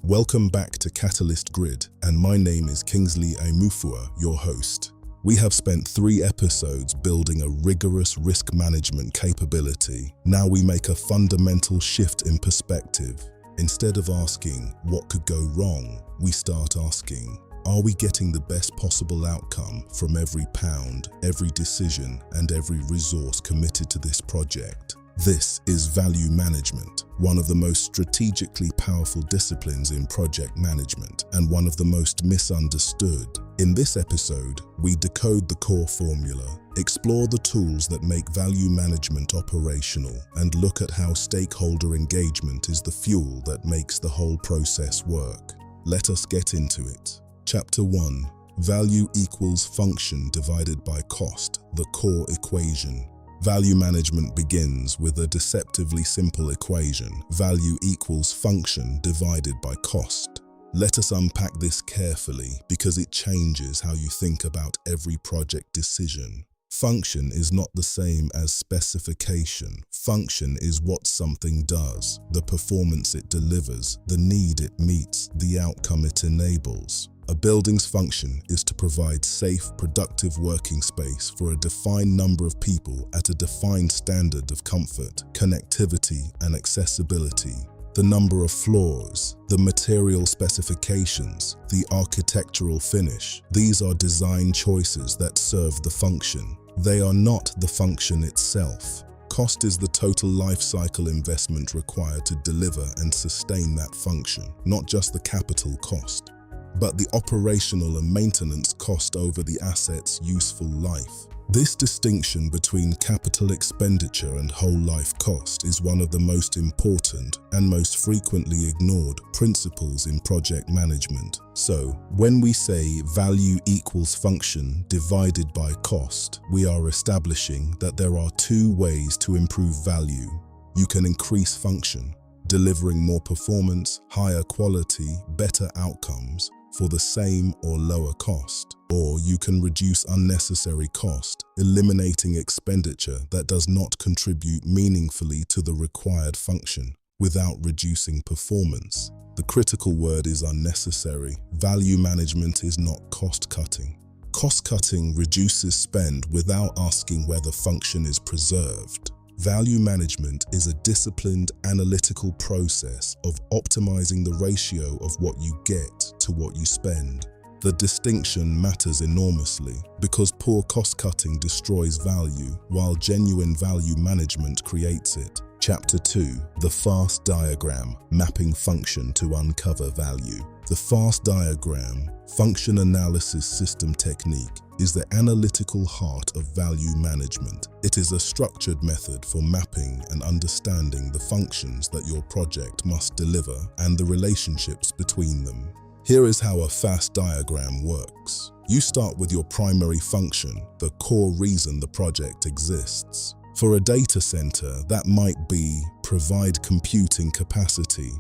Welcome back to Catalyst Grid, and my name is Kingsley Amufua, your host. We have spent 3 episodes building a rigorous risk management capability. Now we make a fundamental shift in perspective. Instead of asking, what could go wrong, we start asking, are we getting the best possible outcome from every pound, every decision, and every resource committed to this project? This is value management, one of the most strategically powerful disciplines in project management and one of the most misunderstood. In this episode, we decode the core formula, explore the tools that make value management operational, and look at how stakeholder engagement is the fuel that makes the whole process work. Let us get into it. Chapter 1. Value equals function divided by cost, the core equation. Value management begins with a deceptively simple equation: value equals function divided by cost. Let us unpack this carefully because it changes how you think about every project decision. Function is not the same as specification. Function is what something does, the performance it delivers, the need it meets, the outcome it enables. A building's function is to provide safe, productive working space for a defined number of people at a defined standard of comfort, connectivity, and accessibility. The number of floors, the material specifications, the architectural finish, these are design choices that serve the function. They are not the function itself. Cost is the total life cycle investment required to deliver and sustain that function, not just the capital cost, but the operational and maintenance cost over the asset's useful life. This distinction between capital expenditure and whole life cost is one of the most important and most frequently ignored principles in project management. So, when we say value equals function divided by cost, we are establishing that there are 2 ways to improve value. You can increase function, delivering more performance, higher quality, better outcomes, for the same or lower cost. Or you can reduce unnecessary cost, eliminating expenditure that does not contribute meaningfully to the required function, without reducing performance. The critical word is unnecessary. Value management is not cost-cutting. Cost-cutting reduces spend without asking whether function is preserved. Value management is a disciplined, analytical process of optimizing the ratio of what you get to what you spend. The distinction matters enormously because poor cost-cutting destroys value, while genuine value management creates it. Chapter 2. The FAST diagram, mapping function to uncover value. The FAST diagram, function analysis system technique, is the analytical heart of value management. It is a structured method for mapping and understanding the functions that your project must deliver and the relationships between them. Here is how a FAST diagram works. You start with your primary function, the core reason the project exists. For a data center, that might be provide computing capacity.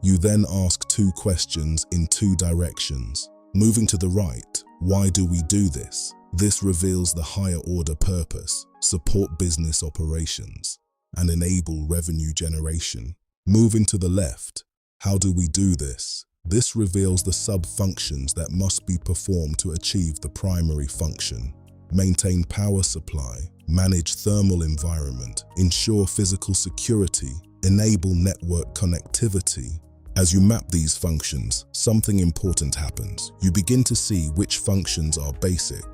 You then ask 2 questions in 2 directions. Moving to the right, why do we do this? This reveals the higher order purpose: support business operations and enable revenue generation. Moving to the left, how do we do this? This reveals the sub-functions that must be performed to achieve the primary function: maintain power supply, manage thermal environment, ensure physical security, enable network connectivity. As you map these functions, something important happens. You begin to see which functions are basic,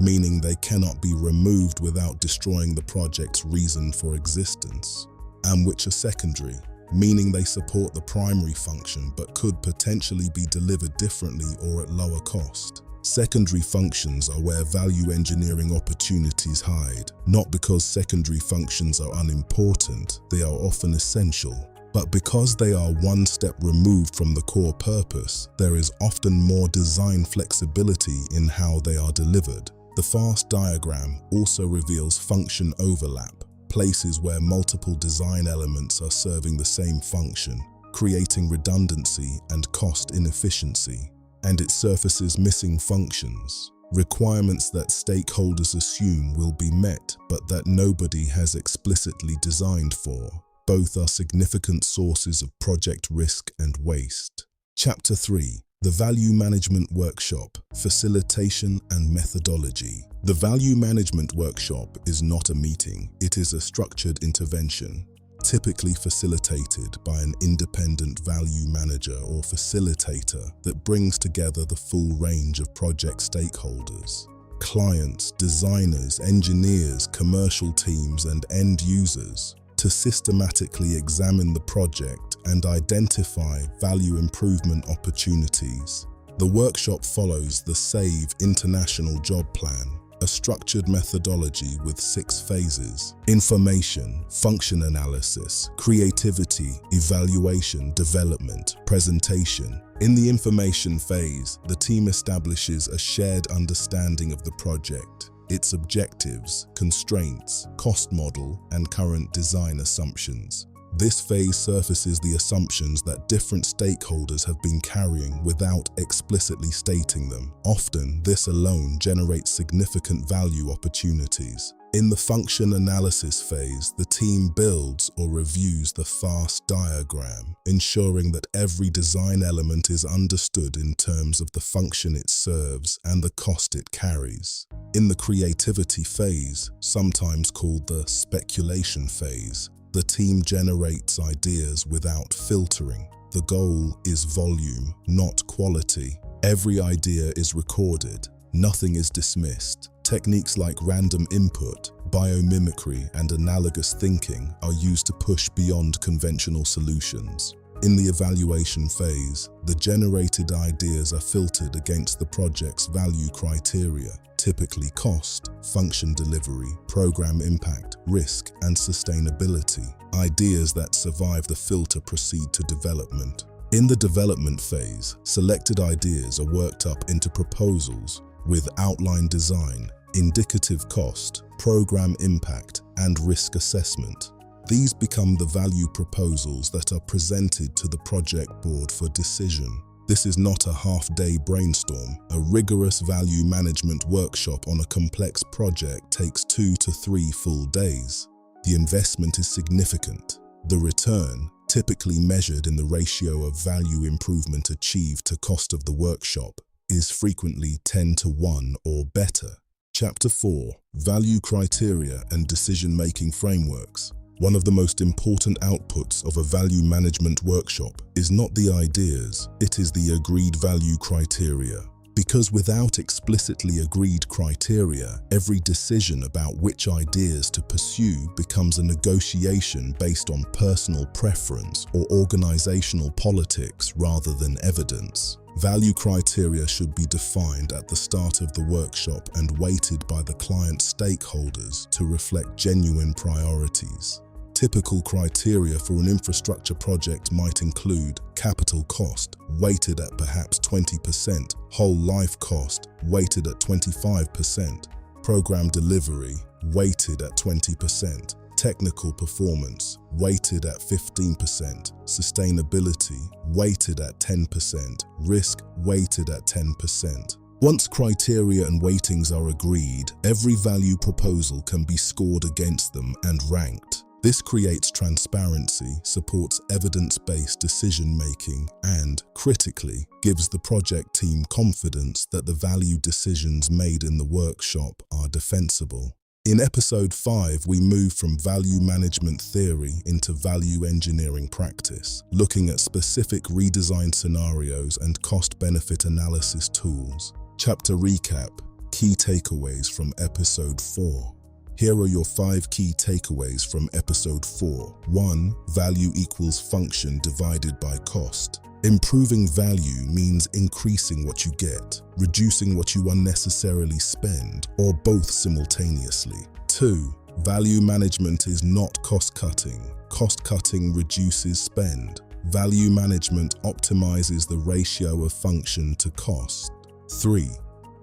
meaning they cannot be removed without destroying the project's reason for existence, and which are secondary, meaning they support the primary function but could potentially be delivered differently or at lower cost. Secondary functions are where value engineering opportunities hide, not because secondary functions are unimportant, they are often essential. But because they are one step removed from the core purpose, there is often more design flexibility in how they are delivered. The FAST diagram also reveals function overlap, places where multiple design elements are serving the same function, creating redundancy and cost inefficiency. And it surfaces missing functions, requirements that stakeholders assume will be met but that nobody has explicitly designed for. Both are significant sources of project risk and waste. Chapter 3. The Value Management Workshop, Facilitation and Methodology. The Value Management Workshop is not a meeting, it is a structured intervention, typically facilitated by an independent value manager or facilitator that brings together the full range of project stakeholders. Clients, designers, engineers, commercial teams, and end users to systematically examine the project and identify value improvement opportunities. The workshop follows the SAVE International Job Plan, a structured methodology with 6 phases: information, function analysis, creativity, evaluation, development, presentation. In the information phase, the team establishes a shared understanding of the project, its objectives, constraints, cost model, and current design assumptions. This phase surfaces the assumptions that different stakeholders have been carrying without explicitly stating them. Often, this alone generates significant value opportunities. In the function analysis phase, the team builds or reviews the FAST diagram, ensuring that every design element is understood in terms of the function it serves and the cost it carries. In the creativity phase, sometimes called the speculation phase, the team generates ideas without filtering. The goal is volume, not quality. Every idea is recorded. Nothing is dismissed. Techniques like random input, biomimicry, and analogous thinking are used to push beyond conventional solutions. In the evaluation phase, the generated ideas are filtered against the project's value criteria, typically cost, function delivery, program impact, risk, and sustainability. Ideas that survive the filter proceed to development. In the development phase, selected ideas are worked up into proposals with outline design, indicative cost, program impact, and risk assessment. These become the value proposals that are presented to the project board for decision. This is not a half-day brainstorm. A rigorous value management workshop on a complex project takes 2 to 3 full days. The investment is significant. The return, typically measured in the ratio of value improvement achieved to cost of the workshop, is frequently 10 to 1 or better. Chapter 4. Value Criteria and Decision-Making Frameworks. One of the most important outputs of a value management workshop is not the ideas, it is the agreed value criteria. Because without explicitly agreed criteria, every decision about which ideas to pursue becomes a negotiation based on personal preference or organizational politics rather than evidence. Value criteria should be defined at the start of the workshop and weighted by the client stakeholders to reflect genuine priorities. Typical criteria for an infrastructure project might include capital cost, weighted at perhaps 20%, whole life cost, weighted at 25%, program delivery, weighted at 20%, technical performance, weighted at 15%, sustainability, weighted at 10%, risk, weighted at 10%. Once criteria and weightings are agreed, every value proposal can be scored against them and ranked. This creates transparency, supports evidence-based decision-making, and, critically, gives the project team confidence that the value decisions made in the workshop are defensible. In Episode 5, we move from value management theory into value engineering practice, looking at specific redesign scenarios and cost-benefit analysis tools. Chapter Recap: Key Takeaways from Episode 4. Here are your 5 key takeaways from Episode 4. 1. Value equals function divided by cost. Improving value means increasing what you get, reducing what you unnecessarily spend, or both simultaneously. 2. Value management is not cost-cutting. Cost-cutting reduces spend. Value management optimizes the ratio of function to cost. 3.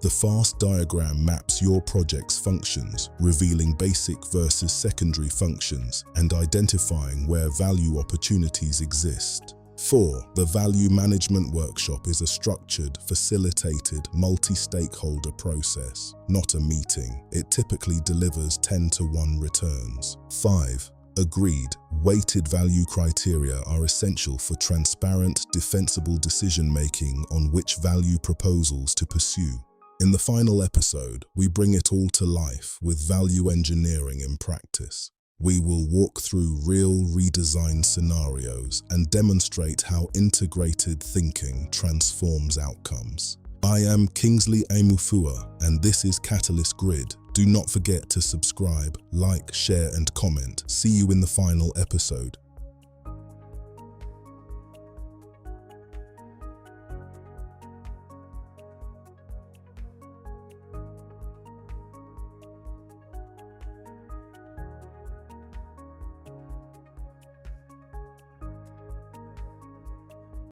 The FAST diagram maps your project's functions, revealing basic versus secondary functions and identifying where value opportunities exist. 4. The Value Management Workshop is a structured, facilitated, multi-stakeholder process, not a meeting. It typically delivers 10 to 1 returns. 5. Agreed, weighted value criteria are essential for transparent, defensible decision-making on which value proposals to pursue. In the final episode, we bring it all to life with value engineering in practice. We will walk through real redesign scenarios and demonstrate how integrated thinking transforms outcomes. I am Kingsley Amufua, and this is Catalyst Grid. Do not forget to subscribe, like, share, and comment. See you in the final episode.